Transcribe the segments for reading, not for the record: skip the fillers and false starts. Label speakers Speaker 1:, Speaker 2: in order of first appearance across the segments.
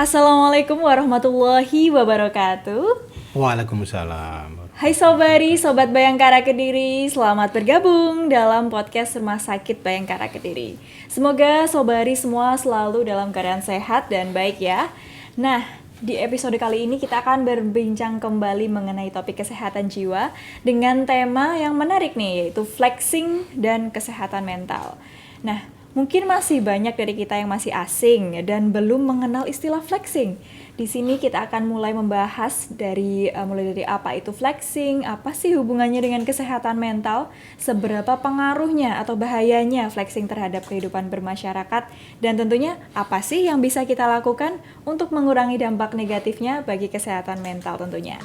Speaker 1: Assalamualaikum warahmatullahi wabarakatuh.
Speaker 2: Waalaikumsalam.
Speaker 1: Hai Sobari, Sobat Bayangkara Kediri, selamat bergabung dalam podcast Rumah Sakit Bayangkara Kediri. Semoga Sobari semua selalu dalam keadaan sehat dan baik ya. Nah, di episode kali ini kita akan berbincang kembali mengenai topik kesehatan jiwa dengan tema yang menarik nih, yaitu flexing dan kesehatan mental. Nah, mungkin masih banyak dari kita yang masih asing dan belum mengenal istilah flexing. Di sini kita akan mulai membahas mulai dari apa itu flexing, apa sih hubungannya dengan kesehatan mental, seberapa pengaruhnya atau bahayanya flexing terhadap kehidupan bermasyarakat, dan tentunya apa sih yang bisa kita lakukan untuk mengurangi dampak negatifnya bagi kesehatan mental tentunya.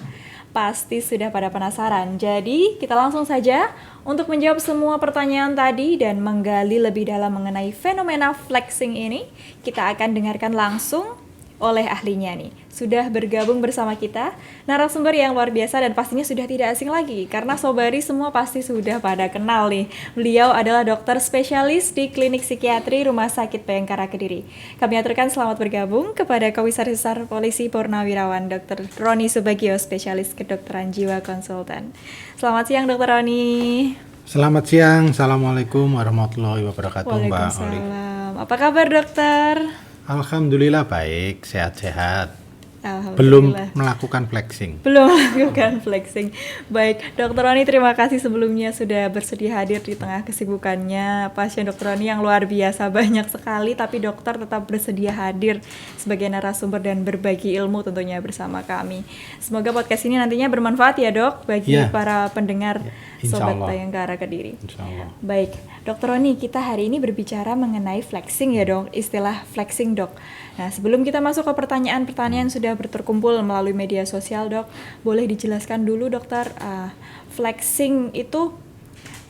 Speaker 1: Pasti sudah pada penasaran, jadi kita langsung saja untuk menjawab semua pertanyaan tadi dan menggali lebih dalam mengenai fenomena flexing ini. Kita akan dengarkan langsung oleh ahlinya nih. Sudah bergabung bersama kita narasumber yang luar biasa dan pastinya sudah tidak asing lagi karena Sobari semua pasti sudah pada kenal nih. Beliau adalah dokter spesialis di Klinik Psikiatri Rumah Sakit Bayangkara Kediri. Kami aturkan selamat bergabung kepada Komisaris Besar Polisi Purnawirawan Dr. Roni Subagio, spesialis kedokteran jiwa konsultan. Selamat siang Dr. Roni.
Speaker 2: Selamat siang, Assalamualaikum warahmatullahi wabarakatuh Mbak Oli.
Speaker 1: Waalaikumsalam. Apa kabar dokter?
Speaker 2: Alhamdulillah baik, sehat-sehat.
Speaker 1: Alhamdulillah.
Speaker 2: Belum melakukan flexing.
Speaker 1: Belum melakukan flexing. Baik, Dr. Roni terima kasih sebelumnya sudah bersedia hadir di tengah kesibukannya. Pasien Dr. Roni yang luar biasa banyak sekali, tapi dokter tetap bersedia hadir sebagai narasumber dan berbagi ilmu tentunya bersama kami. Semoga podcast ini nantinya bermanfaat ya dok, bagi para pendengar Sobat Bayangkara Kediri.
Speaker 2: Insyaallah.
Speaker 1: Baik, Dr. Roni, kita hari ini berbicara mengenai flexing ya dok, istilah flexing dok. Nah, sebelum kita masuk ke pertanyaan-pertanyaan sudah berterkumpul melalui media sosial dok, boleh dijelaskan dulu dokter, flexing itu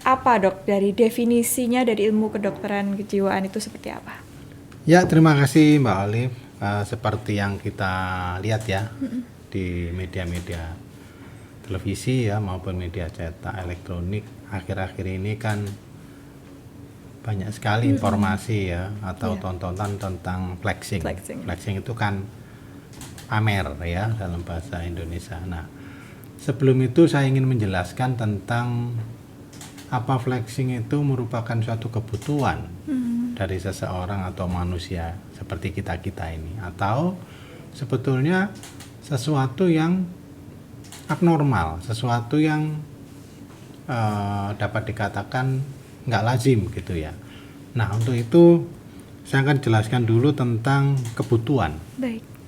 Speaker 1: apa dok? Dari definisinya dari ilmu kedokteran kejiwaan itu seperti apa?
Speaker 2: Ya, terima kasih Mbak Olive. Seperti yang kita lihat ya di media-media televisi ya maupun media cetak elektronik, akhir-akhir ini kan banyak sekali informasi ya atau tontonan tentang flexing. Flexing itu kan pamer ya dalam bahasa Indonesia. Nah, sebelum itu saya ingin menjelaskan tentang apa flexing itu merupakan suatu kebutuhan dari seseorang atau manusia seperti kita-kita ini, atau sebetulnya sesuatu yang abnormal, sesuatu yang dapat dikatakan nggak lazim gitu ya. Nah, untuk itu saya akan jelaskan dulu tentang kebutuhan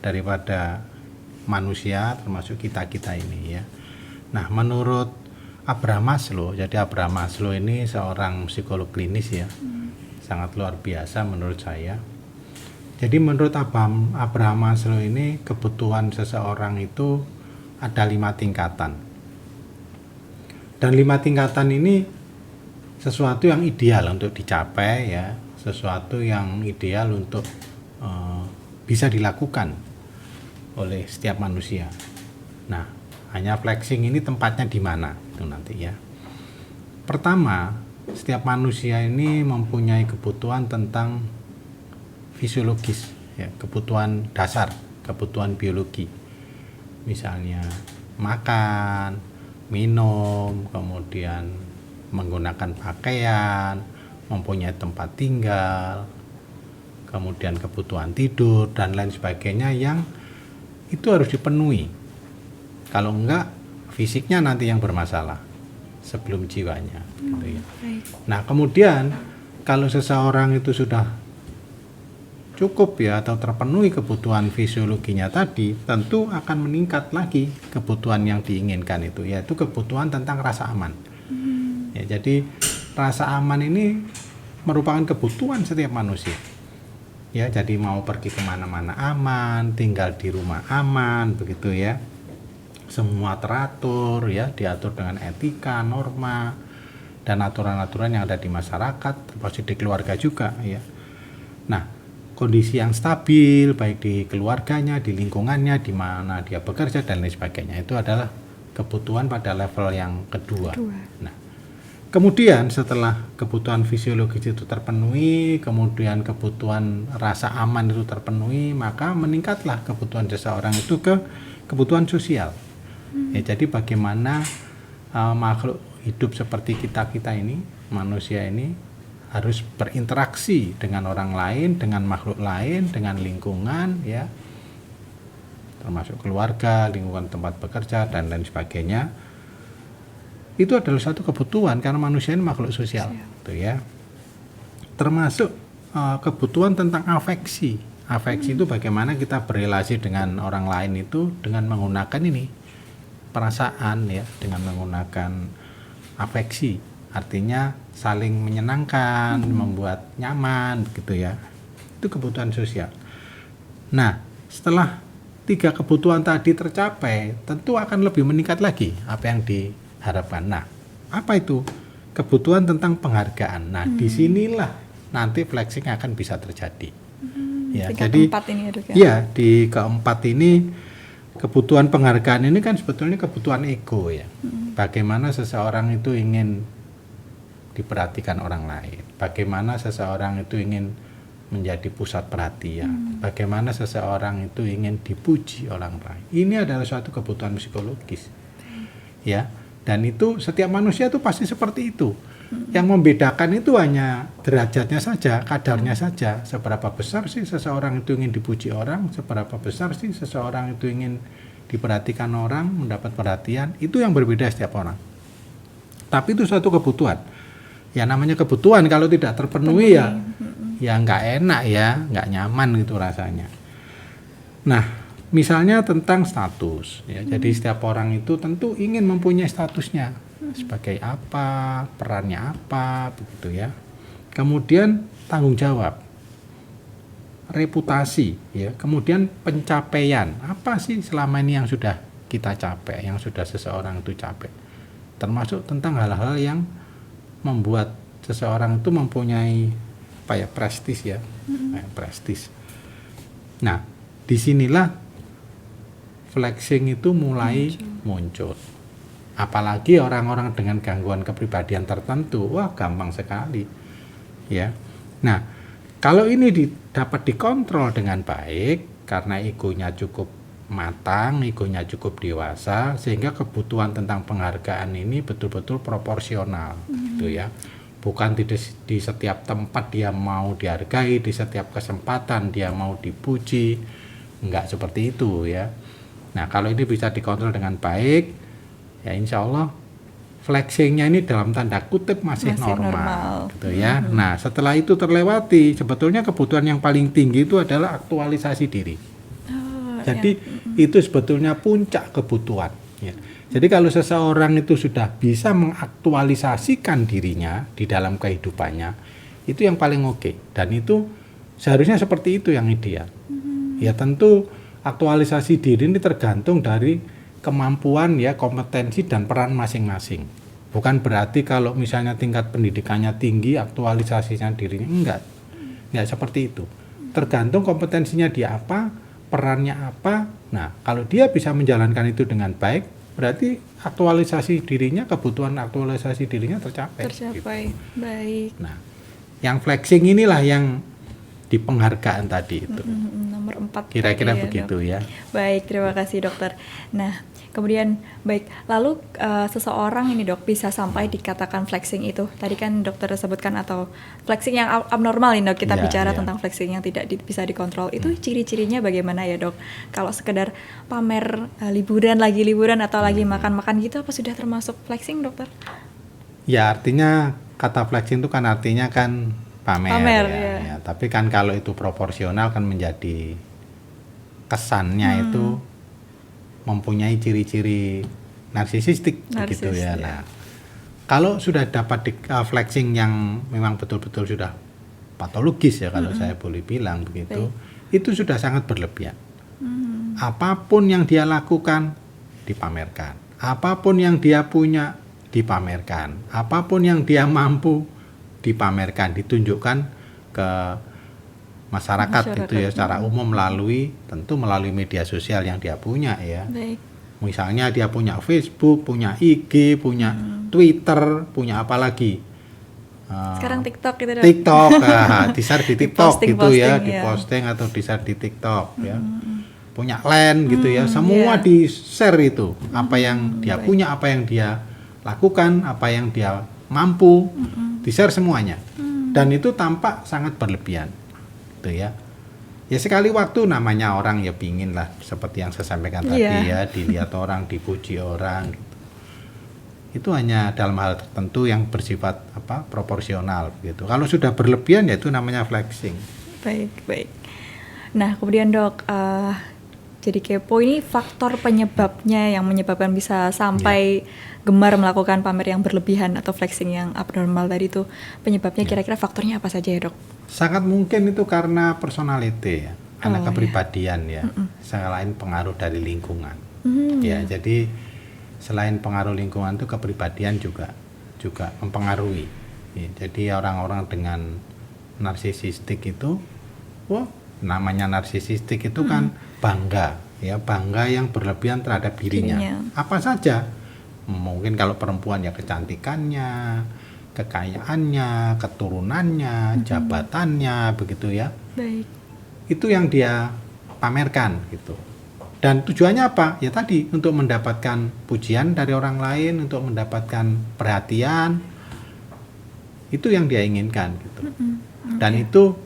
Speaker 2: daripada manusia termasuk kita-kita ini ya. Nah, menurut Abraham Maslow, jadi Abraham Maslow ini seorang psikolog klinis ya, sangat luar biasa menurut saya. Jadi menurut Abraham Maslow ini kebutuhan seseorang itu ada 5 tingkatan. Dan 5 tingkatan ini sesuatu yang ideal untuk dicapai ya, sesuatu yang ideal untuk bisa dilakukan oleh setiap manusia. Nah, hanya flexing ini tempatnya di mana itu nanti ya. Pertama, setiap manusia ini mempunyai kebutuhan tentang fisiologis ya, kebutuhan dasar, kebutuhan biologi. Misalnya makan, minum, kemudian menggunakan pakaian, mempunyai tempat tinggal, kemudian kebutuhan tidur dan lain sebagainya yang itu harus dipenuhi. Kalau enggak, fisiknya nanti yang bermasalah sebelum jiwanya gitu ya. Nah, kemudian kalau seseorang itu sudah cukup ya atau terpenuhi kebutuhan fisiologinya tadi, tentu akan meningkat lagi kebutuhan yang diinginkan itu, yaitu kebutuhan tentang rasa aman. Ya, jadi rasa aman ini merupakan kebutuhan setiap manusia. Ya, jadi mau pergi kemana-mana aman, tinggal di rumah aman, begitu ya. Semua teratur ya, diatur dengan etika, norma, dan aturan-aturan yang ada di masyarakat, termasuk di keluarga juga ya. Nah, kondisi yang stabil baik di keluarganya, di lingkungannya, di mana dia bekerja dan lain sebagainya, itu adalah kebutuhan pada level yang kedua. Nah, Kemudian setelah kebutuhan fisiologis itu terpenuhi, kemudian kebutuhan rasa aman itu terpenuhi, maka meningkatlah kebutuhan seseorang itu ke kebutuhan sosial. Ya, jadi bagaimana makhluk hidup seperti kita ini, manusia ini harus berinteraksi dengan orang lain, dengan makhluk lain, dengan lingkungan, ya, termasuk keluarga, lingkungan tempat bekerja dan lain sebagainya. Itu adalah satu kebutuhan karena manusia ini makhluk sosial, gitu ya. Termasuk kebutuhan tentang afeksi. Afeksi itu bagaimana kita berrelasi dengan orang lain itu dengan menggunakan ini perasaan, ya, dengan menggunakan afeksi. Artinya saling menyenangkan, membuat nyaman, begitu ya. Itu kebutuhan sosial. Nah, setelah 3 kebutuhan tadi tercapai, tentu akan lebih meningkat lagi apa yang diharapkan. Nah, apa itu? Kebutuhan tentang penghargaan. Nah, disinilah nanti flexing akan bisa terjadi. Ya, jadi
Speaker 1: keempat ini ya, Dok, ya?
Speaker 2: Ya, di keempat ini kebutuhan penghargaan ini kan sebetulnya kebutuhan ego, ya. Bagaimana seseorang itu ingin diperhatikan orang lain, bagaimana seseorang itu ingin menjadi pusat perhatian, bagaimana seseorang itu ingin dipuji orang lain. Ini adalah suatu kebutuhan psikologis, ya. Dan itu setiap manusia itu pasti seperti itu. Yang membedakan itu hanya derajatnya saja, kadarnya saja. Seberapa besar sih seseorang itu ingin dipuji orang, seberapa besar sih seseorang itu ingin diperhatikan orang, mendapat perhatian. Itu yang berbeda setiap orang. Tapi itu suatu kebutuhan. Ya namanya kebutuhan, kalau tidak terpenuhi ya nggak enak, ya nggak nyaman gitu rasanya. Nah, misalnya tentang status, ya. Jadi setiap orang itu tentu ingin mempunyai statusnya sebagai apa, perannya apa, begitu ya. Kemudian tanggung jawab, reputasi, ya. Kemudian pencapaian, apa sih selama ini yang sudah kita capai, yang sudah seseorang itu capai. Termasuk tentang hal-hal yang membuat seseorang itu mempunyai apa ya, prestis, ya, prestis. Nah, disinilah flexing itu mulai muncul. Apalagi orang-orang dengan gangguan kepribadian tertentu, wah gampang sekali, ya. Nah, kalau ini dapat dikontrol dengan baik karena egonya cukup matang, egonya cukup dewasa, sehingga kebutuhan tentang penghargaan ini betul-betul proporsional, gitu ya. Bukan di setiap tempat dia mau dihargai, di setiap kesempatan dia mau dipuji, enggak seperti itu, ya. Nah, kalau ini bisa dikontrol dengan baik, ya insya Allah flexingnya ini dalam tanda kutip masih normal, gitu ya. Nah, setelah itu terlewati, sebetulnya kebutuhan yang paling tinggi itu adalah aktualisasi diri. Jadi itu sebetulnya puncak kebutuhan, ya. Jadi kalau seseorang itu sudah bisa mengaktualisasikan dirinya di dalam kehidupannya, itu yang paling oke. Dan itu seharusnya seperti itu yang ideal. Ya tentu aktualisasi diri ini tergantung dari kemampuan, ya, kompetensi dan peran masing-masing. Bukan berarti kalau misalnya tingkat pendidikannya tinggi, aktualisasinya dirinya enggak seperti itu. Tergantung kompetensinya dia apa, perannya apa. Nah, kalau dia bisa menjalankan itu dengan baik, berarti aktualisasi dirinya, kebutuhan aktualisasi dirinya tercapai.
Speaker 1: Gitu. Baik.
Speaker 2: Nah, yang flexing inilah yang di penghargaan tadi itu.
Speaker 1: Nomor 4
Speaker 2: kira-kira
Speaker 1: tadi,
Speaker 2: begitu,
Speaker 1: Dok.
Speaker 2: ya.
Speaker 1: Baik, terima kasih dokter. Nah, kemudian baik, lalu seseorang ini, Dok, bisa sampai dikatakan flexing itu. Tadi kan dokter sebutkan atau flexing yang abnormal ini, Dok. Kita bicara tentang flexing yang tidak bisa dikontrol. Itu ciri-cirinya bagaimana ya, Dok? Kalau sekedar pamer liburan atau lagi makan-makan gitu, apa sudah termasuk flexing, dokter?
Speaker 2: Ya, artinya kata flexing itu kan artinya kan pamer, ya. Ya. Tapi kan kalau itu proporsional kan menjadi kesannya itu mempunyai ciri-ciri narsisistik, begitu ya. Nah, kalau sudah dapat flexing yang memang betul-betul sudah patologis, ya, kalau saya boleh bilang begitu, itu sudah sangat berlebihan. Apapun yang dia lakukan dipamerkan, apapun yang dia punya dipamerkan, apapun yang dia mampu dipamerkan, ditunjukkan ke masyarakat itu, ya, secara umum tentu melalui media sosial yang dia punya, ya.
Speaker 1: Baik.
Speaker 2: Misalnya dia punya Facebook, punya IG, punya Twitter, punya apa lagi?
Speaker 1: Sekarang TikTok gitu dok.
Speaker 2: TikTok, di-share di TikTok gitu ya,
Speaker 1: Diposting,
Speaker 2: diposting atau di-share di TikTok ya. Punya LAN gitu ya, semua di-share itu. Apa yang dia punya, apa yang dia lakukan, apa yang dia mampu, di-share semuanya. Dan itu tampak sangat berlebihan. Gitu ya. Ya sekali waktu namanya orang ya pingin lah seperti yang saya sampaikan tadi ya, dilihat orang, dipuji orang gitu. Itu hanya dalam hal tertentu yang bersifat proporsional gitu. Kalau sudah berlebihan ya itu namanya flexing.
Speaker 1: Baik. Nah, kemudian dok, jadi kepo ini faktor penyebabnya yang menyebabkan bisa sampai gemar melakukan pamer yang berlebihan atau flexing yang abnormal tadi itu, penyebabnya kira-kira faktornya apa saja ya dok?
Speaker 2: Sangat mungkin itu karena personality ya, karena kepribadian ya. Selain pengaruh dari lingkungan. Ya, jadi selain pengaruh lingkungan itu kepribadian juga mempengaruhi. Ya, jadi orang-orang dengan narsisistik itu, namanya narsisistik itu kan bangga yang berlebihan terhadap dirinya. Apa saja, mungkin kalau perempuan ya kecantikannya, kekayaannya, keturunannya, jabatannya, begitu ya.
Speaker 1: Baik.
Speaker 2: Itu yang dia pamerkan gitu. Dan tujuannya apa? Ya tadi, untuk mendapatkan pujian dari orang lain, untuk mendapatkan perhatian. Itu yang dia inginkan gitu. Dan itu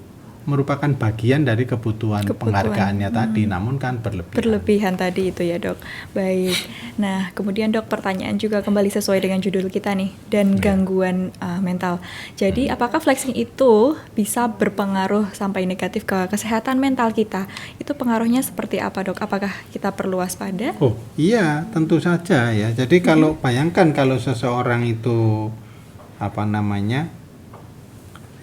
Speaker 2: merupakan bagian dari kebutuhan penghargaannya tadi, namun kan berlebihan
Speaker 1: tadi itu ya dok. Baik. Nah kemudian dok, pertanyaan juga kembali sesuai dengan judul kita nih, dan gangguan mental. Jadi apakah flexing itu bisa berpengaruh sampai negatif ke kesehatan mental kita? Itu pengaruhnya seperti apa dok? Apakah kita perlu waspada?
Speaker 2: Oh iya, tentu saja ya. Jadi kalau bayangkan kalau seseorang itu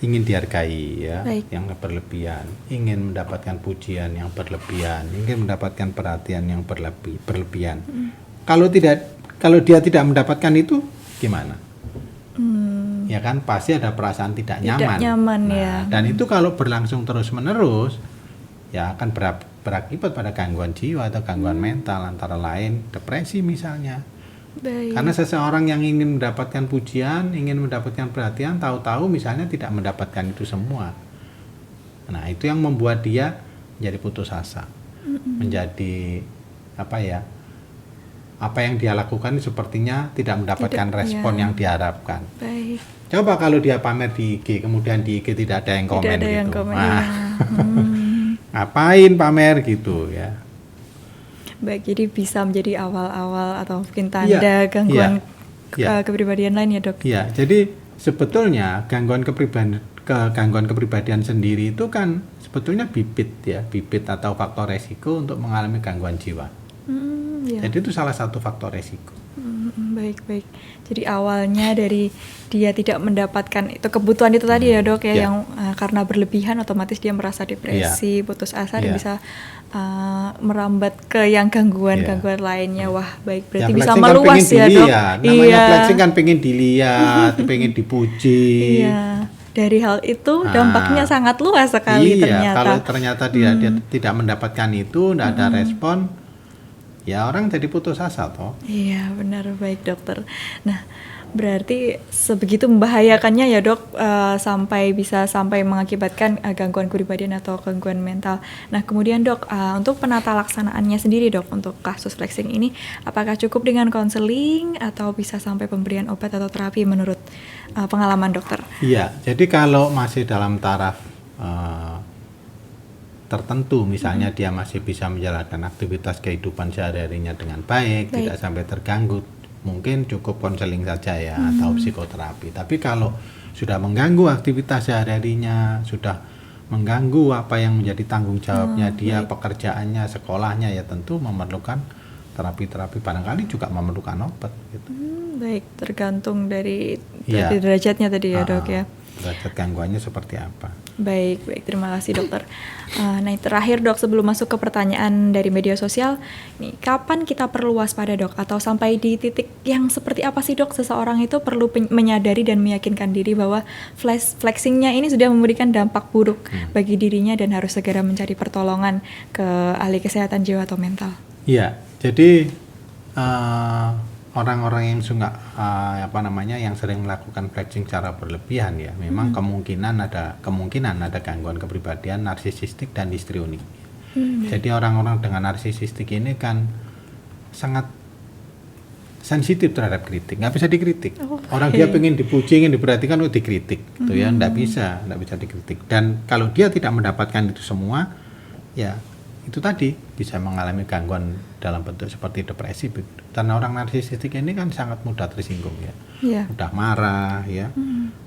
Speaker 2: ingin dihargai ya, yang berlebihan, ingin mendapatkan pujian yang berlebihan, ingin mendapatkan perhatian yang berlebihan. Kalau dia tidak mendapatkan itu gimana? Ya kan pasti ada perasaan tidak nyaman. Dan itu kalau berlangsung terus-menerus ya akan berakibat pada gangguan jiwa atau gangguan mental, antara lain depresi misalnya.
Speaker 1: Baik.
Speaker 2: Karena seseorang yang ingin mendapatkan pujian, ingin mendapatkan perhatian, tahu-tahu misalnya tidak mendapatkan itu semua. Nah, itu yang membuat dia menjadi putus asa. Menjadi apa yang dia lakukan sepertinya tidak mendapatkan respon yang diharapkan.
Speaker 1: Baik.
Speaker 2: Coba kalau dia pamer di IG, kemudian di IG tidak ada yang komen gitu. Ngapain pamer gitu ya.
Speaker 1: Baik, jadi bisa menjadi awal-awal atau mungkin tanda gangguan kepribadian lain ya dok?
Speaker 2: Iya, jadi sebetulnya gangguan kepribadian sendiri itu kan sebetulnya bibit atau faktor resiko untuk mengalami gangguan jiwa. Jadi itu salah satu faktor resiko.
Speaker 1: Baik. Jadi awalnya dari dia tidak mendapatkan itu kebutuhan itu tadi ya dok ya, yang karena berlebihan otomatis dia merasa depresi, putus asa, dan bisa merambat ke yang gangguan lainnya. Wah baik, berarti bisa meluas ya dok.
Speaker 2: Namanya flexing kan pengen dilihat, pengen dipuji.
Speaker 1: Dari hal itu dampaknya sangat luas sekali ternyata.
Speaker 2: Kalau ternyata dia tidak mendapatkan itu, tidak ada respon, ya orang jadi putus asa toh.
Speaker 1: Iya benar, baik dokter. Nah berarti sebegitu membahayakannya ya dok, bisa sampai mengakibatkan gangguan kepribadian atau gangguan mental. Nah kemudian dok, untuk penata laksanaannya sendiri dok, untuk kasus flexing ini apakah cukup dengan konseling atau bisa sampai pemberian obat atau terapi menurut pengalaman dokter?
Speaker 2: Iya, jadi kalau masih dalam taraf tertentu, misalnya dia masih bisa menjalankan aktivitas kehidupan sehari-harinya dengan baik, tidak sampai terganggu, mungkin cukup konseling saja ya, atau psikoterapi. Tapi kalau sudah mengganggu aktivitas sehari-harinya, sudah mengganggu apa yang menjadi tanggung jawabnya dia, pekerjaannya, sekolahnya, ya tentu memerlukan terapi-terapi, barangkali juga memerlukan obat gitu.
Speaker 1: Baik, tergantung dari derajatnya tadi ya dok ya.
Speaker 2: Derajat gangguannya seperti apa.
Speaker 1: Baik, terima kasih dokter. Nah terakhir dok, sebelum masuk ke pertanyaan dari media sosial, nih kapan kita perlu waspada dok, atau sampai di titik yang seperti apa sih dok seseorang itu perlu menyadari dan meyakinkan diri bahwa flexingnya ini sudah memberikan dampak buruk bagi dirinya dan harus segera mencari pertolongan ke ahli kesehatan jiwa atau mental?
Speaker 2: Iya, jadi orang-orang yang suka yang sering melakukan flexing secara berlebihan ya, memang kemungkinan ada gangguan kepribadian narsisistik dan histrionik. Jadi orang-orang dengan narsisistik ini kan sangat sensitif terhadap kritik, nggak bisa dikritik. Orang dia pengen dipuji, ingin diperhatikan, dikritik, gitu ya, nggak bisa dikritik. Dan kalau dia tidak mendapatkan itu semua, ya itu tadi bisa mengalami gangguan dalam bentuk seperti depresi. Karena orang narsisistik ini kan sangat mudah tersinggung ya, mudah marah ya,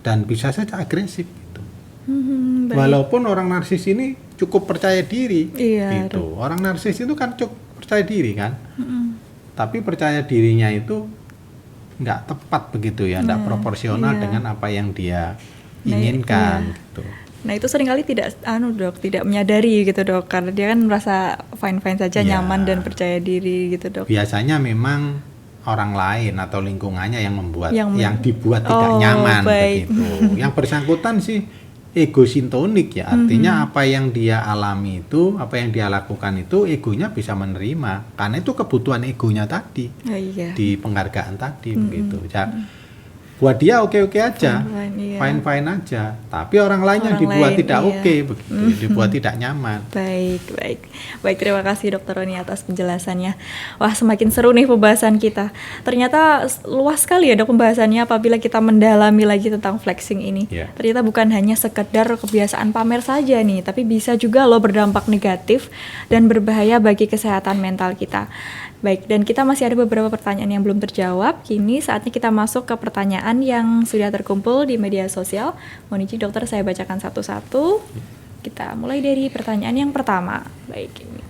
Speaker 2: dan bisa saja agresif gitu. Walaupun orang narsis ini cukup percaya diri, gitu. Orang narsis itu kan cukup percaya diri kan. Tapi percaya dirinya itu nggak tepat begitu ya, nggak proporsional dengan apa yang dia inginkan gitu.
Speaker 1: Nah itu seringkali tidak menyadari gitu dok, karena dia kan merasa fine saja, nyaman dan percaya diri gitu dok.
Speaker 2: Biasanya memang orang lain atau lingkungannya yang membuat yang dibuat tidak nyaman begitu. Yang bersangkutan sih egosintonik ya, artinya apa yang dia alami itu, apa yang dia lakukan itu egonya bisa menerima, karena itu kebutuhan egonya tadi di penghargaan tadi begitu. Buat dia oke-oke aja, fine aja, tapi orang lain yang dibuat tidak oke begitu, dibuat tidak nyaman.
Speaker 1: Baik, terima kasih Dr. Roni atas penjelasannya. Wah, semakin seru nih pembahasan kita. Ternyata luas sekali ya dok pembahasannya apabila kita mendalami lagi tentang flexing ini. Ternyata bukan hanya sekedar kebiasaan pamer saja nih, tapi bisa juga loh berdampak negatif dan berbahaya bagi kesehatan mental kita. Baik, dan kita masih ada beberapa pertanyaan yang belum terjawab. Kini saatnya kita masuk ke pertanyaan yang sudah terkumpul di media sosial. Mohon izin dokter, saya bacakan satu-satu. Kita mulai dari pertanyaan yang pertama. Baik, ini.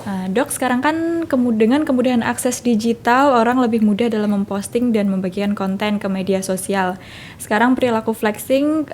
Speaker 1: Dok, sekarang kan dengan kemudahan akses digital, orang lebih mudah dalam memposting dan membagikan konten ke media sosial. Sekarang perilaku flexing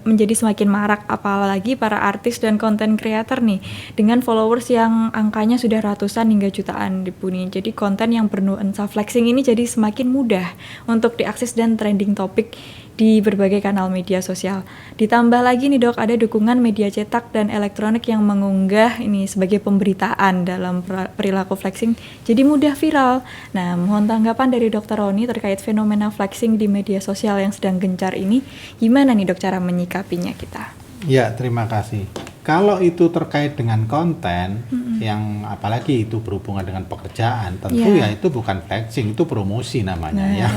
Speaker 1: menjadi semakin marak, apalagi para artis dan konten creator nih, dengan followers yang angkanya sudah ratusan hingga jutaan dipuni. Jadi konten yang bernuansa flexing ini jadi semakin mudah untuk diakses dan trending topik di berbagai kanal media sosial. Ditambah lagi nih dok, ada dukungan media cetak dan elektronik yang mengunggah ini sebagai pemberitaan dalam perilaku flexing, jadi mudah viral. Nah, mohon tanggapan dari Dr. Roni terkait fenomena flexing di media sosial yang sedang gencar ini. Gimana nih dok cara menyikapinya kita?
Speaker 2: Ya, terima kasih. Kalau itu terkait dengan konten, yang apalagi itu berhubungan dengan pekerjaan, tentu ya itu bukan flexing, itu promosi namanya ya.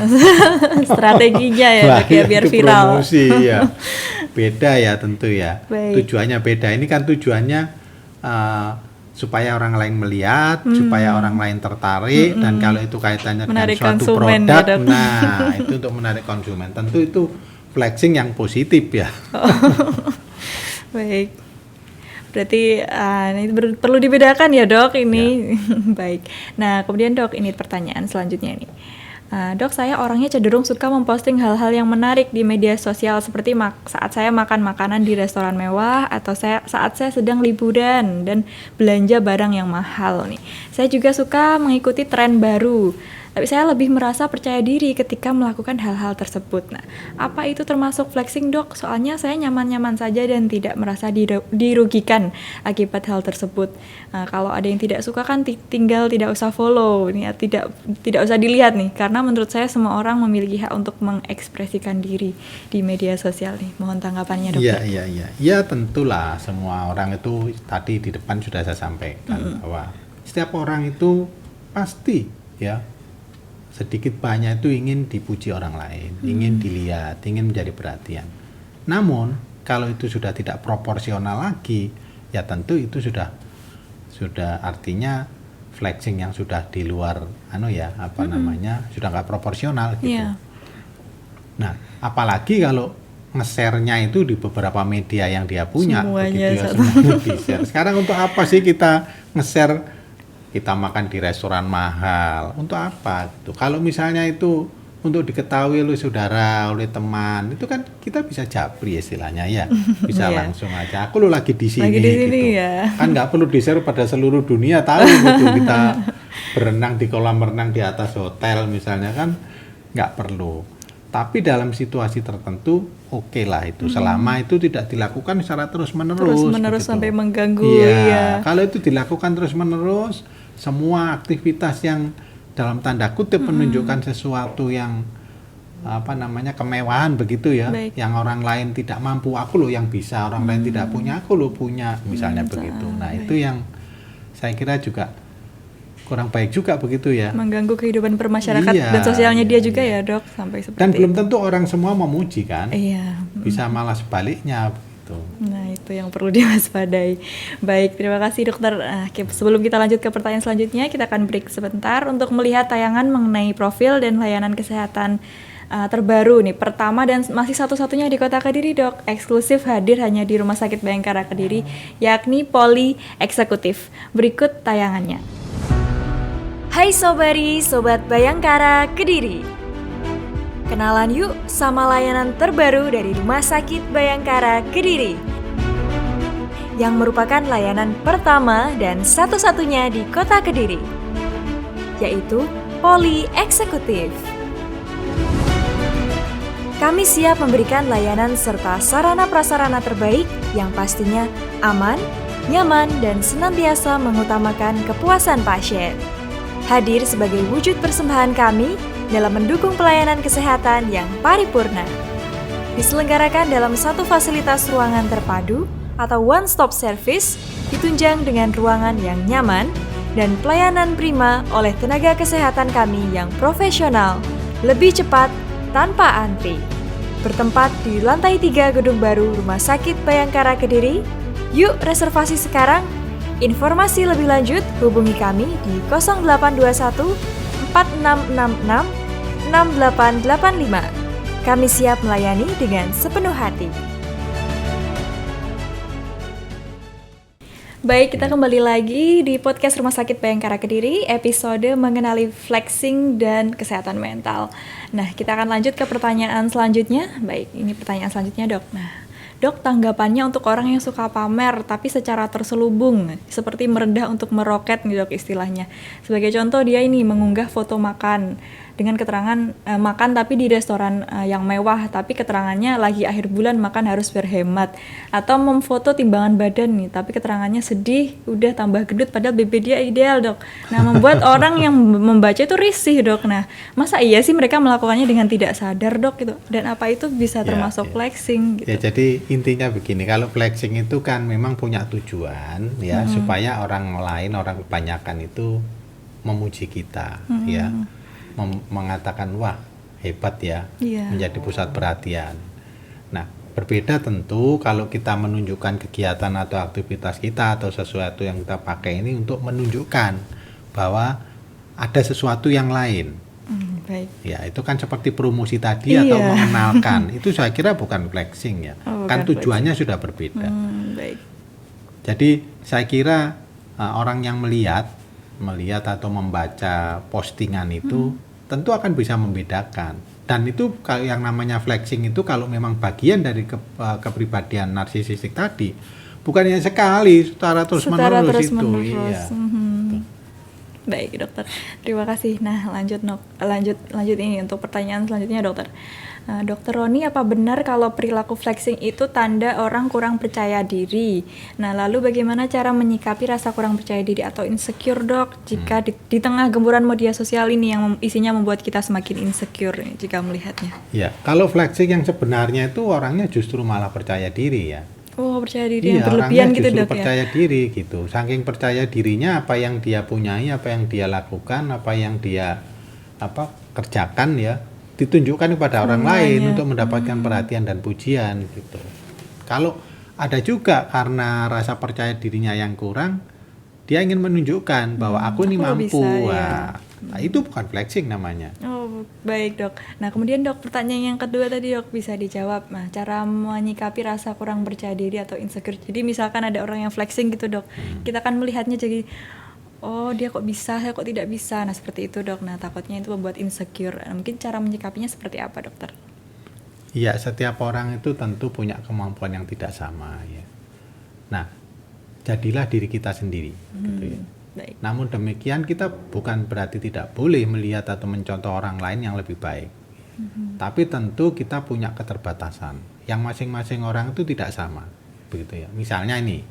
Speaker 1: Strateginya ya dok ya, biar viral.
Speaker 2: Promosi ya. Beda ya tentu ya. Tujuannya beda. Ini kan tujuannya supaya orang lain melihat, supaya orang lain tertarik, dan kalau itu kaitannya
Speaker 1: menarik
Speaker 2: dengan suatu produk, nah itu untuk menarik konsumen. Tentu itu flexing yang positif ya.
Speaker 1: Baik, berarti ini perlu dibedakan ya dok ini. Baik, nah kemudian dok, ini pertanyaan selanjutnya nih. Dok, saya orangnya cenderung suka memposting hal-hal yang menarik di media sosial, seperti saat saya makan makanan di restoran mewah, atau saat saya sedang liburan dan belanja barang yang mahal nih. Saya juga suka mengikuti tren baru, tapi saya lebih merasa percaya diri ketika melakukan hal-hal tersebut. Nah, apa itu termasuk flexing dok? Soalnya saya nyaman-nyaman saja dan tidak merasa dirugikan akibat hal tersebut. Nah, kalau ada yang tidak suka kan tinggal tidak usah follow, nih, tidak usah dilihat nih, karena menurut saya semua orang memiliki hak untuk mengekspresikan diri di media sosial nih. Mohon tanggapannya dokter.
Speaker 2: Iya, tentulah semua orang itu tadi di depan sudah saya sampaikan bahwa setiap orang itu pasti ya sedikit banyak itu ingin dipuji orang lain, ingin dilihat, ingin menjadi perhatian. Namun kalau itu sudah tidak proporsional lagi, ya tentu itu sudah artinya flexing yang sudah di luar sudah nggak proporsional gitu. Nah, apalagi kalau nge-share-nya itu di beberapa media yang dia punya, semuanya di-share. Sekarang untuk apa sih kita nge-share kita makan di restoran mahal? Untuk apa gitu? Kalau misalnya itu untuk diketahui oleh saudara, oleh teman, itu kan kita bisa japri istilahnya ya, bisa langsung aja. Aku lagi di sini gitu. Ya. Kan nggak perlu di-share pada seluruh dunia tahu gitu kita berenang di kolam renang di atas hotel misalnya, kan nggak perlu. Tapi dalam situasi tertentu oke lah itu, selama itu tidak dilakukan secara terus-menerus gitu.
Speaker 1: Sampai mengganggu.
Speaker 2: Iya. Kalau itu dilakukan terus-menerus, semua aktivitas yang dalam tanda kutip menunjukkan sesuatu yang kemewahan begitu ya.
Speaker 1: Baik.
Speaker 2: Yang orang lain tidak mampu, aku loh yang bisa, orang lain tidak punya, aku loh punya, misalnya begitu. Nah,
Speaker 1: baik.
Speaker 2: itu yang saya kira juga kurang baik juga begitu ya.
Speaker 1: Mengganggu kehidupan bermasyarakat dan sosialnya dia juga ya, Dok, sampai seperti
Speaker 2: Dan belum
Speaker 1: itu.
Speaker 2: tentu orang semua memuji kan.
Speaker 1: Iya.
Speaker 2: Bisa malah sebaliknya gitu.
Speaker 1: Nah, itu yang perlu diwaspadai. Baik, terima kasih dokter. Sebelum kita lanjut ke pertanyaan selanjutnya, kita akan break sebentar untuk melihat tayangan mengenai profil dan layanan kesehatan terbaru nih. Pertama dan masih satu-satunya di Kota Kediri, Dok. Eksklusif hadir hanya di Rumah Sakit Bayangkara Kediri, yakni Poli Eksekutif. Berikut tayangannya. Hai Sobari, Sobat Bayangkara Kediri. Kenalan yuk sama layanan terbaru dari Rumah Sakit Bayangkara Kediri, yang merupakan layanan pertama dan satu-satunya di Kota Kediri, yaitu Poli Eksekutif. Kami siap memberikan layanan serta sarana-prasarana terbaik yang pastinya aman, nyaman, dan senantiasa mengutamakan kepuasan pasien. Hadir sebagai wujud persembahan kami dalam mendukung pelayanan kesehatan yang paripurna. Diselenggarakan dalam satu fasilitas ruangan terpadu atau one-stop service, ditunjang dengan ruangan yang nyaman dan pelayanan prima oleh tenaga kesehatan kami yang profesional, lebih cepat, tanpa antri. Bertempat di lantai 3 Gedung Baru Rumah Sakit Bayangkara Kediri. Yuk reservasi sekarang. Informasi lebih lanjut hubungi kami di 0821 4666 6885. Kami siap melayani dengan sepenuh hati. Baik, kita kembali lagi di podcast Rumah Sakit Bayangkara Kediri, episode mengenali flexing dan kesehatan mental. Nah, kita akan lanjut ke pertanyaan selanjutnya. Baik, ini pertanyaan selanjutnya, Dok. Nah, Dok, tanggapannya untuk orang yang suka pamer tapi secara terselubung, seperti merendah untuk meroket nih, Dok, istilahnya. Sebagai contoh, dia ini mengunggah foto makan dengan keterangan makan tapi di restoran yang mewah, tapi keterangannya lagi akhir bulan makan harus berhemat, atau memfoto timbangan badan nih tapi keterangannya sedih, udah tambah gendut padahal BB dia ideal, Dok. Nah, membuat orang yang membaca itu risih, Dok. Nah, masa iya sih mereka melakukannya dengan tidak sadar, Dok, gitu? Dan apa itu bisa termasuk flexing gitu?
Speaker 2: Ya, jadi intinya begini, kalau flexing itu kan memang punya tujuan ya, supaya orang lain, orang kebanyakan itu memuji kita ya. Mengatakan wah hebat ya, menjadi pusat perhatian. Nah, berbeda tentu kalau kita menunjukkan kegiatan atau aktivitas kita atau sesuatu yang kita pakai ini untuk menunjukkan bahwa ada sesuatu yang lain.
Speaker 1: Baik.
Speaker 2: Ya, itu kan seperti promosi tadi atau mengenalkan. Itu saya kira bukan flexing ya. Kan tujuannya sudah berbeda.
Speaker 1: Baik.
Speaker 2: Jadi saya kira orang yang melihat atau membaca postingan itu tentu akan bisa membedakan. Dan itu kalau yang namanya flexing itu kalau memang bagian dari kepribadian narsisistik tadi, bukan hanya sekali, secara terus-menerus itu. Iya.
Speaker 1: Baik, Dokter. Terima kasih. Nah, lanjut ini untuk pertanyaan selanjutnya, Dokter. Dokter Roni, apa benar kalau perilaku flexing itu tanda orang kurang percaya diri? Nah, lalu bagaimana cara menyikapi rasa kurang percaya diri atau insecure, Dok, jika di tengah gemburan media sosial ini yang isinya membuat kita semakin insecure jika melihatnya?
Speaker 2: Ya, kalau flexing yang sebenarnya itu orangnya justru malah percaya diri ya.
Speaker 1: Oh, percaya diri yang berlebihan gitu, Dok, ya?
Speaker 2: Percaya diri gitu. Saking percaya dirinya, apa yang dia punyai, apa yang dia lakukan, apa yang dia kerjakan ya, ditunjukkan kepada orang lain untuk mendapatkan perhatian dan pujian gitu. Kalau ada juga karena rasa percaya dirinya yang kurang, dia ingin menunjukkan bahwa aku ini mampu. Nah, itu bukan flexing namanya.
Speaker 1: Oh, baik, Dok. Nah, kemudian, Dok, pertanyaan yang kedua tadi, Dok, bisa dijawab. Nah, cara menyikapi rasa kurang percaya diri atau insecure. Jadi misalkan ada orang yang flexing gitu, Dok. Kita kan melihatnya jadi, oh dia kok bisa, saya kok tidak bisa. Nah, seperti itu, Dok. Nah, takutnya itu membuat insecure. Nah, mungkin cara menyikapinya seperti apa, Dokter?
Speaker 2: Iya, setiap orang itu tentu punya kemampuan yang tidak sama ya. Nah, jadilah diri kita sendiri gitu ya.
Speaker 1: Baik.
Speaker 2: Namun demikian kita bukan berarti tidak boleh melihat atau mencontoh orang lain yang lebih baik. Tapi tentu kita punya keterbatasan. Yang masing-masing orang itu tidak sama, begitu ya. Misalnya ini,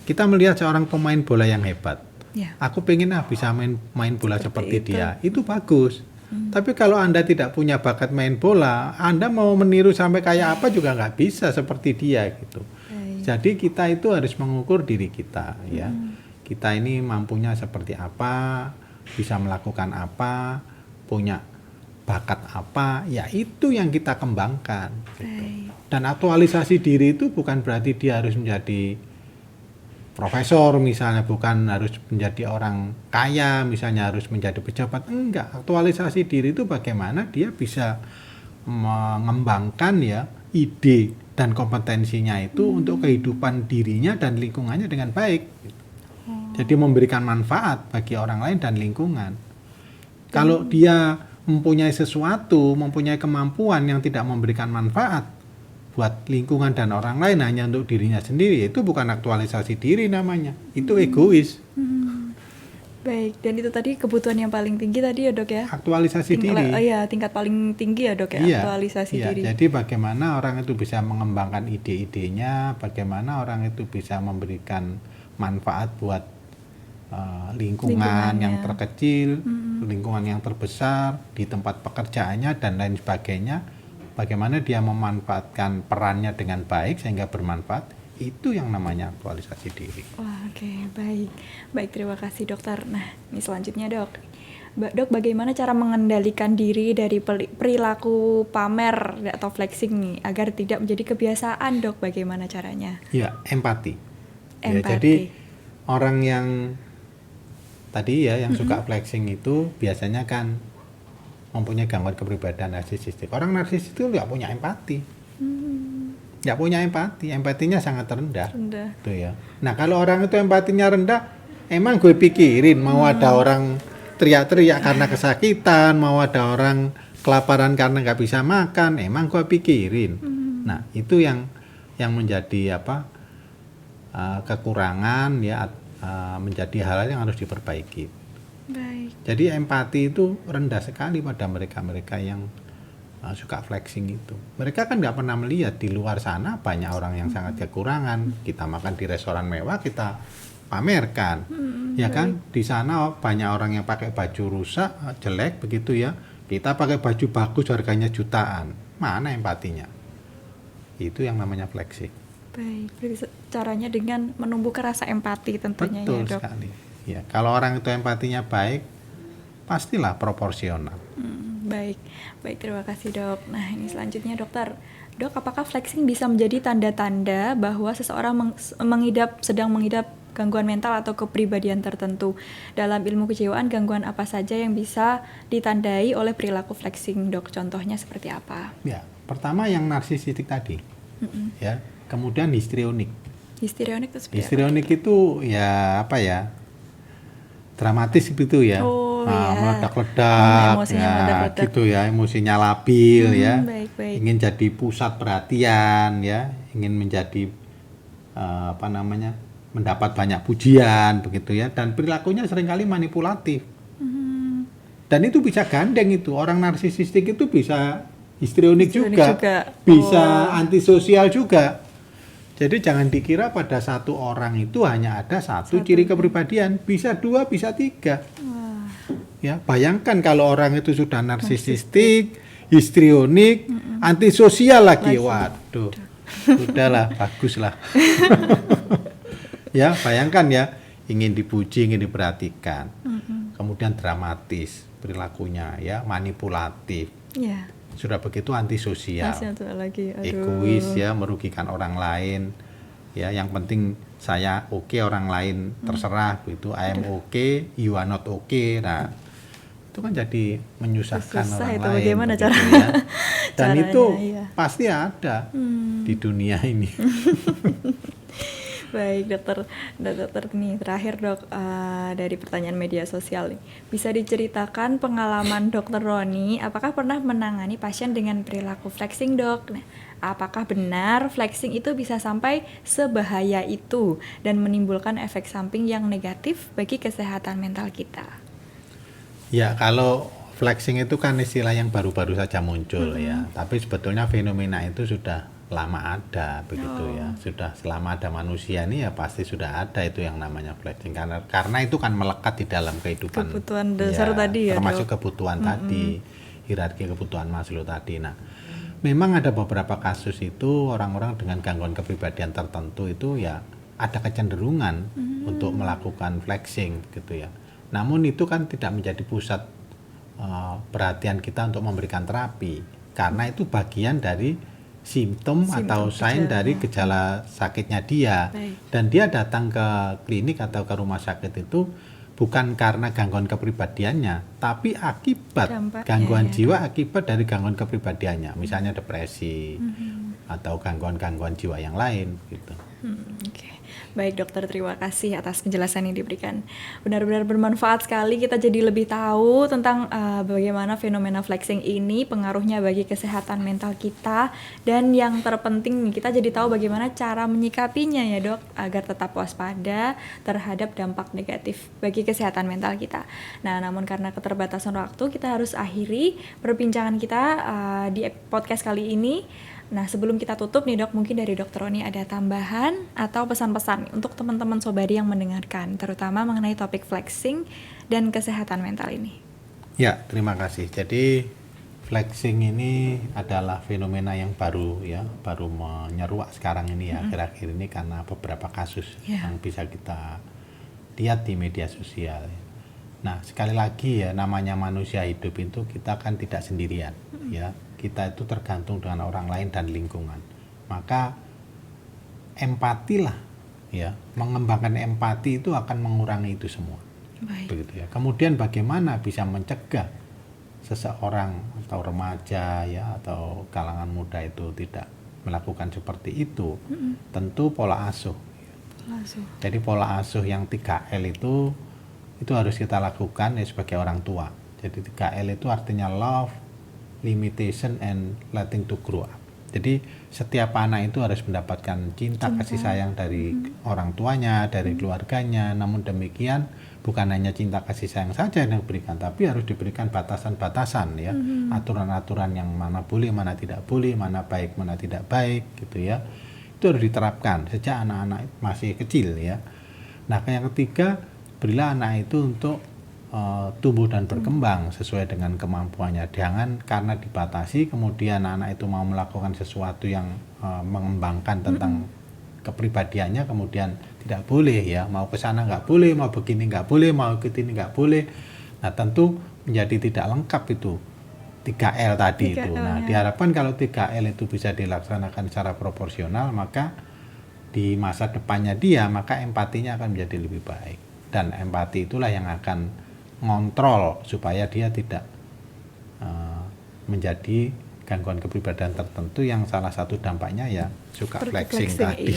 Speaker 2: kita melihat seorang pemain bola yang hebat,
Speaker 1: Ya.
Speaker 2: Aku pengen bisa main bola seperti
Speaker 1: itu.
Speaker 2: dia. Itu bagus. Tapi kalau Anda tidak punya bakat main bola, Anda mau meniru sampai kayak apa juga nggak bisa seperti dia gitu. Jadi kita itu harus mengukur diri kita ya. Kita ini mampunya seperti apa, bisa melakukan apa, punya bakat apa, ya itu yang kita kembangkan. Gitu. Dan aktualisasi diri itu bukan berarti dia harus menjadi profesor misalnya, bukan harus menjadi orang kaya misalnya, harus menjadi pejabat, enggak. Aktualisasi diri itu bagaimana dia bisa mengembangkan ya ide dan kompetensinya itu untuk kehidupan dirinya dan lingkungannya dengan baik gitu. Jadi memberikan manfaat bagi orang lain dan lingkungan. Kalau dia mempunyai sesuatu, mempunyai kemampuan yang tidak memberikan manfaat buat lingkungan dan orang lain, hanya untuk dirinya sendiri, itu bukan aktualisasi diri namanya, itu egois.
Speaker 1: Baik, dan itu tadi kebutuhan yang paling tinggi tadi ya dok ya?
Speaker 2: Aktualisasi diri.
Speaker 1: Tingkat paling tinggi ya dok ya, aktualisasi diri.
Speaker 2: Jadi bagaimana orang itu bisa mengembangkan ide-idenya, bagaimana orang itu bisa memberikan manfaat buat lingkungan yang terkecil, lingkungan yang terbesar, di tempat pekerjaannya dan lain sebagainya. Bagaimana dia memanfaatkan perannya dengan baik sehingga bermanfaat, itu yang namanya aktualisasi diri.
Speaker 1: Wah, oke, baik, terima kasih dokter. Nah, ini selanjutnya dok, bagaimana cara mengendalikan diri dari perilaku pamer atau flexing nih agar tidak menjadi kebiasaan dok? Bagaimana caranya?
Speaker 2: Ya, empati. Ya, jadi orang yang tadi ya yang suka flexing itu biasanya kan mempunyai gangguan kepribadian narsisistik. Orang narsis itu nggak punya empati, nggak punya empati, empatinya sangat rendah. Tuh ya. Nah kalau orang itu empatinya rendah, emang gue pikirin mau ada orang teriak-teriak karena kesakitan, mau ada orang kelaparan karena nggak bisa makan, emang gue pikirin. Nah itu yang menjadi kekurangan ya, menjadi hal yang harus diperbaiki.
Speaker 1: Baik.
Speaker 2: Jadi empati itu rendah sekali pada mereka-mereka yang suka flexing itu. Mereka kan nggak pernah melihat di luar sana banyak orang yang sangat kekurangan. Kita makan di restoran mewah, kita pamerkan, ya kan? Di sana banyak orang yang pakai baju rusak, jelek begitu ya. Kita pakai baju bagus, harganya jutaan. Mana empatinya? Itu yang namanya flexing.
Speaker 1: Baik, caranya dengan menumbuhkan rasa empati tentunya.
Speaker 2: Betul
Speaker 1: ya dok.
Speaker 2: Sekali. Ya, kalau orang itu empatinya baik, pastilah proporsional.
Speaker 1: Baik, terima kasih dok. Nah ini selanjutnya dokter, dok apakah flexing bisa menjadi tanda-tanda bahwa seseorang sedang mengidap gangguan mental atau kepribadian tertentu? Dalam ilmu kejiwaan, gangguan apa saja yang bisa ditandai oleh perilaku flexing dok? Contohnya seperti apa?
Speaker 2: Ya, pertama yang narsisistik tadi, ya. Kemudian histrionik.
Speaker 1: Histrionik itu seperti
Speaker 2: histrionik apa? Itu ya apa ya? Dramatis gitu ya. Meledak-ledak, meledak-ledak gitu ya, emosinya labil ya.
Speaker 1: Baik.
Speaker 2: Ingin jadi pusat perhatian ya, ingin menjadi mendapat banyak pujian begitu ya, dan perilakunya seringkali manipulatif. Dan itu bisa gandeng itu, orang narsisistik itu bisa histrionik juga. Bisa antisosial juga. Jadi jangan dikira pada satu orang itu hanya ada satu ciri kepribadian, bisa dua, bisa tiga. Ya, bayangkan kalau orang itu sudah narsisistik, histrionik, antisosial lagi. Waduh, udahlah, baguslah. Ya, bayangkan ya, ingin dipuji, ingin diperhatikan. Kemudian dramatis perilakunya ya, manipulatif. Sudah begitu antisosial, egois ya, merugikan orang lain ya, yang penting saya oke, orang lain terserah begitu. I am okay, you are not okay. Nah itu kan jadi menyusahkan orang lain.
Speaker 1: Bagaimana
Speaker 2: begitu,
Speaker 1: caranya?
Speaker 2: Ya. Dan itu pasti ada di dunia ini.
Speaker 1: Baik dokter nih terakhir dok, dari pertanyaan media sosial nih, bisa diceritakan pengalaman dokter Roni apakah pernah menangani pasien dengan perilaku flexing dok? Nah, apakah benar flexing itu bisa sampai sebahaya itu dan menimbulkan efek samping yang negatif bagi kesehatan mental kita?
Speaker 2: Ya, kalau flexing itu kan istilah yang baru-baru saja muncul ya, tapi sebetulnya fenomena itu sudah lama ada begitu ya. Sudah selama ada manusia ini ya pasti sudah ada itu yang namanya flexing, karena itu kan melekat di dalam
Speaker 1: kebutuhan dasar tadi ya,
Speaker 2: termasuk kebutuhan tadi, hierarki kebutuhan Maslow tadi. Nah, memang ada beberapa kasus itu orang-orang dengan gangguan kepribadian tertentu itu ya ada kecenderungan untuk melakukan flexing gitu ya. Namun itu kan tidak menjadi pusat perhatian kita untuk memberikan terapi, karena itu bagian dari simptom atau sign dari gejala sakitnya dia. Dan dia datang ke klinik atau ke rumah sakit itu bukan karena gangguan kepribadiannya, tapi akibat gangguan jiwa akibat dari gangguan kepribadiannya, misalnya depresi atau gangguan-gangguan jiwa yang lain gitu.
Speaker 1: Oke. Baik dokter, terima kasih atas penjelasan yang diberikan. Benar-benar bermanfaat sekali, kita jadi lebih tahu tentang bagaimana fenomena flexing ini, pengaruhnya bagi kesehatan mental kita, dan yang terpenting kita jadi tahu bagaimana cara menyikapinya ya dok, agar tetap waspada terhadap dampak negatif bagi kesehatan mental kita. Nah, namun karena keterbatasan waktu, kita harus akhiri perbincangan kita di podcast kali ini. Nah, sebelum kita tutup nih dok, mungkin dari Dr. Roni ada tambahan atau pesan-pesan untuk teman-teman Sobari yang mendengarkan, terutama mengenai topik flexing dan kesehatan mental ini.
Speaker 2: Ya, terima kasih. Jadi flexing ini adalah fenomena yang baru ya, baru menyeruak sekarang ini ya, akhir-akhir ini karena beberapa kasus yang bisa kita lihat di media sosial. Nah, sekali lagi ya, namanya manusia hidup itu kita kan tidak sendirian ya. Kita itu tergantung dengan orang lain dan lingkungan. Maka empatilah ya, mengembangkan empati itu akan mengurangi itu semua. Begitu ya. Kemudian bagaimana bisa mencegah seseorang atau remaja ya atau kalangan muda itu tidak melakukan seperti itu? Tentu pola asuh. Jadi pola asuh yang 3L itu harus kita lakukan ya sebagai orang tua. Jadi 3L itu artinya love, limitation, and letting to grow up. Jadi setiap anak itu harus mendapatkan cinta kasih sayang dari orang tuanya, dari keluarganya. Namun demikian bukan hanya cinta kasih sayang saja yang diberikan, tapi harus diberikan batasan-batasan ya, aturan-aturan yang mana boleh, mana tidak boleh, mana baik, mana tidak baik gitu ya. Itu harus diterapkan sejak anak-anak masih kecil ya. Nah, yang ketiga, berilah anak itu untuk tumbuh dan berkembang sesuai dengan kemampuannya. Jangan karena dibatasi kemudian anak itu mau melakukan sesuatu yang mengembangkan tentang kepribadiannya kemudian tidak boleh ya, mau ke sana nggak boleh, mau begini nggak boleh, mau ke sini nggak boleh. Nah, tentu menjadi tidak lengkap itu 3L tadi 3L itu. Nah, diharapkan kalau 3L itu bisa dilaksanakan secara proporsional, maka di masa depannya dia, maka empatinya akan menjadi lebih baik. Dan empati itulah yang akan ngontrol supaya dia tidak menjadi gangguan kepribadian tertentu yang salah satu dampaknya ya suka flexing tadi.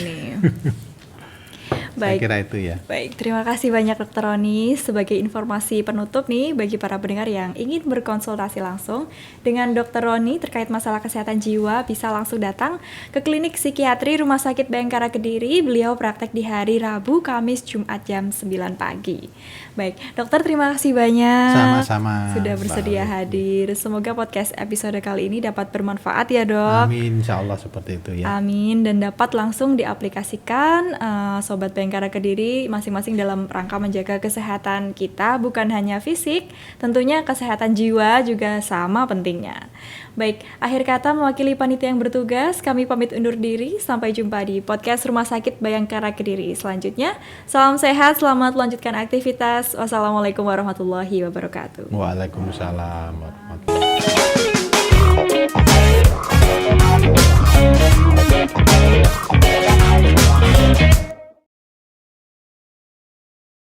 Speaker 2: Baik, saya kira itu ya.
Speaker 1: Baik, terima kasih banyak Dr. Roni. Sebagai informasi penutup nih bagi para pendengar yang ingin berkonsultasi langsung dengan Dr. Roni terkait masalah kesehatan jiwa, bisa langsung datang ke klinik psikiatri Rumah Sakit Bayangkara Kediri. Beliau praktek di hari Rabu, Kamis, Jumat jam 9 pagi. Baik, dokter, terima kasih banyak.
Speaker 2: Sama-sama.
Speaker 1: Sudah bersedia hadir. Semoga podcast episode kali ini dapat bermanfaat ya dok.
Speaker 2: Amin, insya Allah seperti itu ya.
Speaker 1: Amin, dan dapat langsung diaplikasikan Sobat Bayangkara Kediri masing-masing dalam rangka menjaga kesehatan kita, bukan hanya fisik, tentunya kesehatan jiwa juga sama pentingnya. Baik, akhir kata mewakili panitia yang bertugas, kami pamit undur diri. Sampai jumpa di podcast Rumah Sakit Bayangkara Kediri selanjutnya. Salam sehat, selamat melanjutkan aktivitas. Wassalamualaikum warahmatullahi wabarakatuh.
Speaker 2: Waalaikumsalam warahmatullahi wabarakatuh.